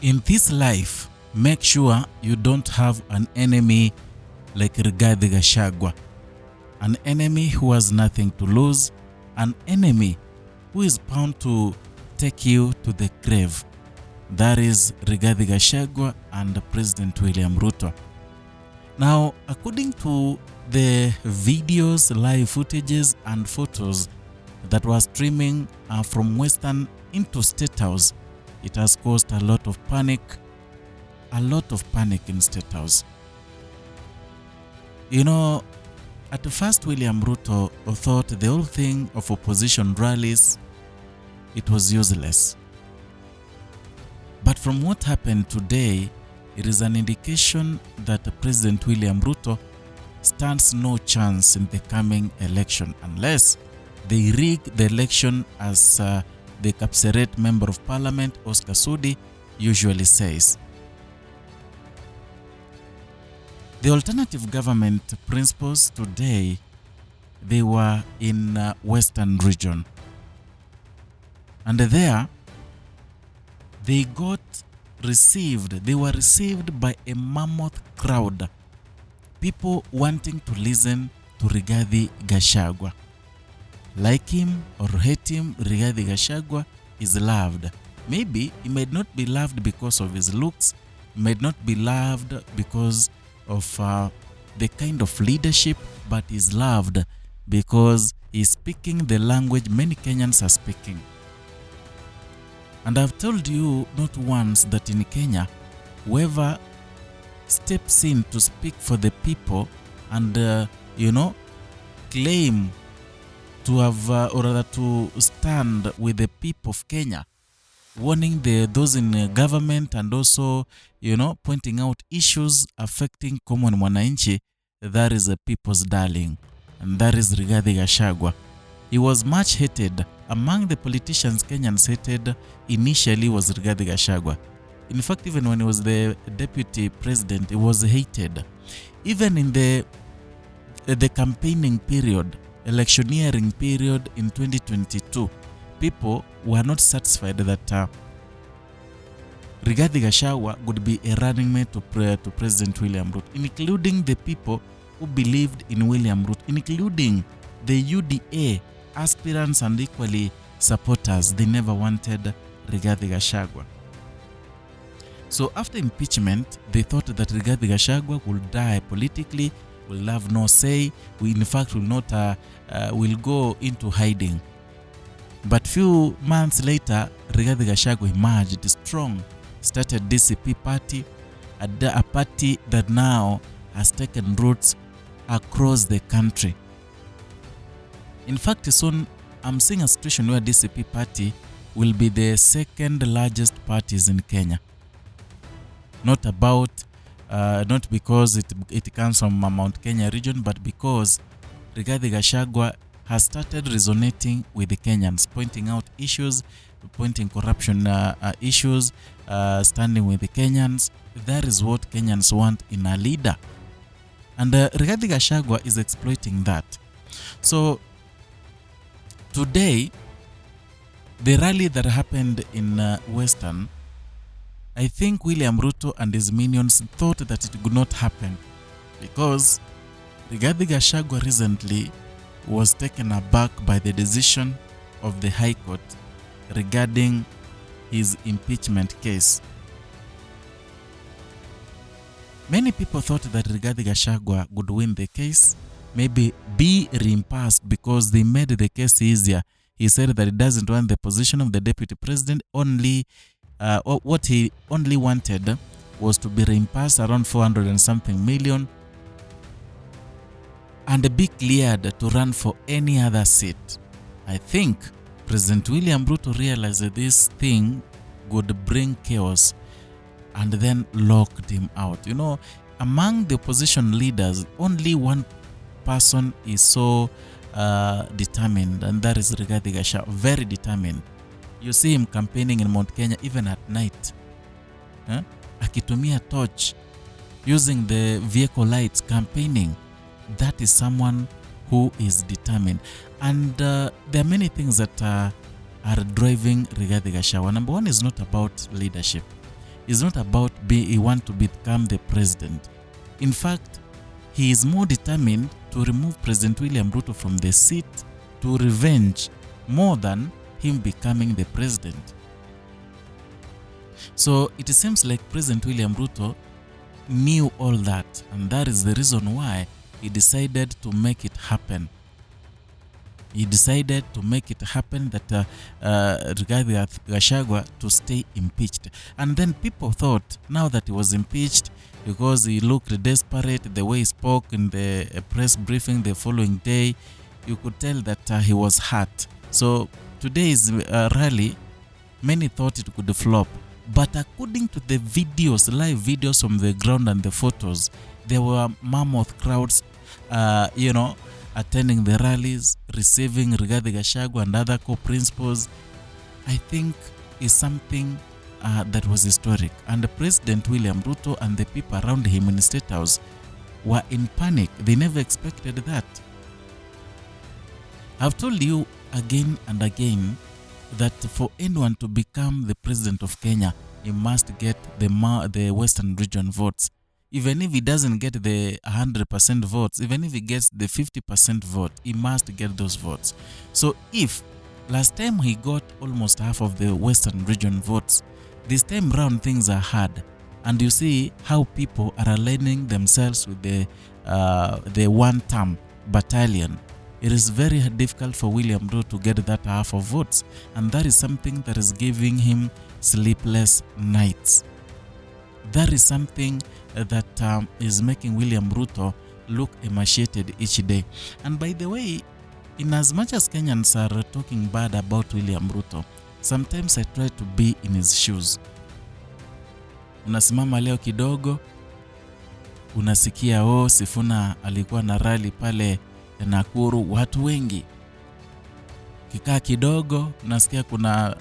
In this life, make sure you don't have an enemy like Rigathi Gashagua. An enemy who has nothing to lose, an enemy who is bound to take you to the grave. That is Rigathi Gashagua and President William Ruto. Now, according to the videos, live footages and photos that were streaming from Western into Statehouse, it has caused a lot of panic in Statehouse. You know, at first William Ruto thought the whole thing of opposition rallies, it was useless. But from what happened today, it is an indication that President William Ruto stands no chance in the coming election unless they rig the election, as the Kapseret Member of Parliament Oscar Sudi usually says. The alternative government principals today, they were in Western region, and there they were received by a mammoth crowd, people wanting to listen to Rigathi Gashagua. Like him or hate him, Rigathi Gashagua is loved. Maybe he might not be loved because of his looks, might not be loved because of the kind of leadership, but is loved because he's speaking the language many Kenyans are speaking. And I've told you not once that in Kenya, whoever steps in to speak for the people and claim to have or rather to stand with the people of Kenya, warning those in government and also pointing out issues affecting common mwananchi, that is a people's darling, and that is Rigathi Gashagua. He was much hated. Among the politicians Kenyans hated initially was Rigathi Gashagua. In fact, even when he was the deputy president, he was hated. Even in the campaigning period, electioneering period in 2022, people were not satisfied that Rigathi Gashagua would be a running mate to President William Ruto, including the people who believed in William Ruto, including the UDA aspirants and equally supporters. They never wanted Rigathi Gashagua. So after impeachment, they thought that Rigathi Gashagua will die politically, will have no say, in fact will go into hiding. But few months later, Rigathi Gashagua emerged strong, started DCP party, a party that now has taken roots across the country. In fact, soon I'm seeing a situation where DCP party will be the second largest parties in Kenya. Not because it comes from Mount Kenya region, but because Rigathi Gashagua has started resonating with the Kenyans, pointing out issues, pointing corruption issues, standing with the Kenyans. That is what Kenyans want in a leader. And Rigathi Gashagua is exploiting that. So today, the rally that happened in Western, I think William Ruto and his minions thought that it could not happen because Rigathi Gashagua recently was taken aback by the decision of the High Court regarding his impeachment case. Many people thought that Rigathi Gashagua would win the case, maybe be reimbursed because they made the case easier. He said that he doesn't want the position of the deputy president. What he only wanted was to be reimbursed around 400 and something million and be cleared to run for any other seat. I think President William Ruto realized that this thing would bring chaos and then locked him out. Among the opposition leaders, only one person is so determined, and that is Rigathi Gashagua. Very determined. You see him campaigning in Mount Kenya even at night. Akitumia torch, using the vehicle lights, campaigning. That is someone who is determined. And there are many things that are driving Rigathi Gashagua. Number one is not about leadership. It's not about he want to become the president. In fact, he is more determined to remove President William Ruto from the seat to revenge more than him becoming the president. So it seems like President William Ruto knew all that, and that is the reason why he decided to make it happen. He decided to make it happen that Rigathi Gashagua to stay impeached. And then people thought, now that he was impeached, because he looked desperate, the way he spoke in the press briefing the following day, you could tell that he was hurt. So today's rally, many thought it could flop. But according to the videos, live videos from the ground and the photos, there were mammoth crowds, attending the rallies, receiving Rigathi Gachagua and other co-principals. I think is something that was historic. And President William Ruto and the people around him in the Statehouse were in panic. They never expected that. I've told you again and again that for anyone to become the president of Kenya, he must get the Western region votes. Even if he doesn't get the 100% votes, even if he gets the 50% vote, he must get those votes. So if last time he got almost half of the Western region votes, this time round things are hard. And you see how people are aligning themselves with the one-term battalion. It is very difficult for William Ruto to get that half of votes. And that is something that is giving him sleepless nights. That is something that is making William Ruto look emaciated each day. And by the way, in as much as Kenyans are talking bad about William Ruto, sometimes I try to be in his shoes. Unasimama leo kidogo, unasikia Sifuna alikuwa na rally pale Nakuru, watu wengi. Kikaa kidogo, unasikia kuna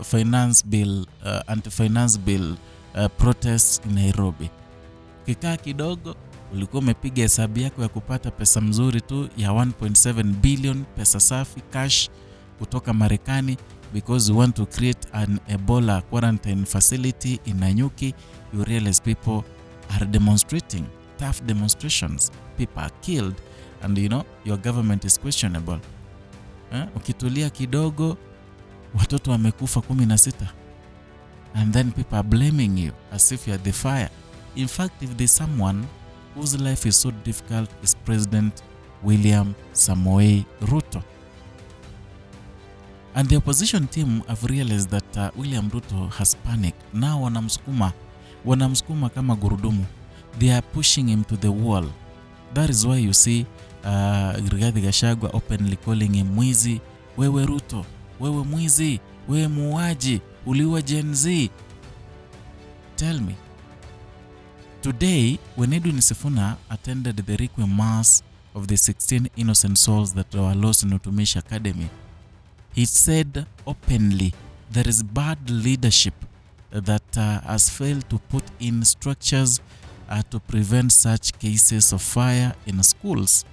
finance bill, anti-finance bill protests in Nairobi. Kikaa kidogo, ulikuwa umepiga hesabu yako ya kupata pesa mzuri tu ya 1.7 billion pesa safi cash kutoka Marekani because you want to create an Ebola quarantine facility in Nanyuki. You realize people are demonstrating, tough demonstrations. People are killed and your government is questionable. Ukitulia kidogo, watoto wamekufa 16. And then people are blaming you as if you are the fire. In fact, if there's someone whose life is so difficult, is President William Samoei Ruto. And the opposition team have realized that William Ruto has panicked. Now wanamsukuma kama gurudumu. They are pushing him to the wall. That is why you see Rigathi Gachagua openly calling him mwizi. Wewe Ruto, wewe mwizi, wewe muuaji, uliwa Gen Z. Tell me. Today, when Edwin Sifuna attended the requiem mass of the 16 innocent souls that were lost in Utumishi Academy, he said openly there is bad leadership that has failed to put in structures to prevent such cases of fire in schools.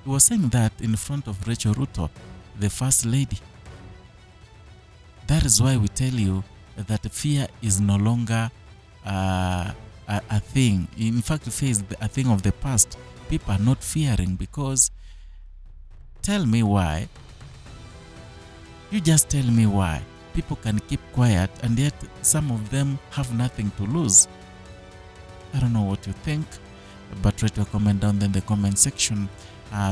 He was saying that in front of Rachel Ruto, the First Lady. That is why we tell you that fear is no longer a thing. In fact, fear is a thing of the past. People are not fearing because, tell me why. You just tell me why. People can keep quiet and yet some of them have nothing to lose. I don't know what you think, but write your comment down in the comment section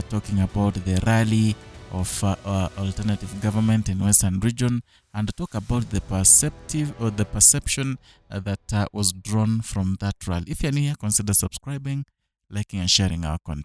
talking about the rally of alternative government in Western region and talk about the perception that was drawn from that rally. If you're new here, consider subscribing, liking and sharing our content.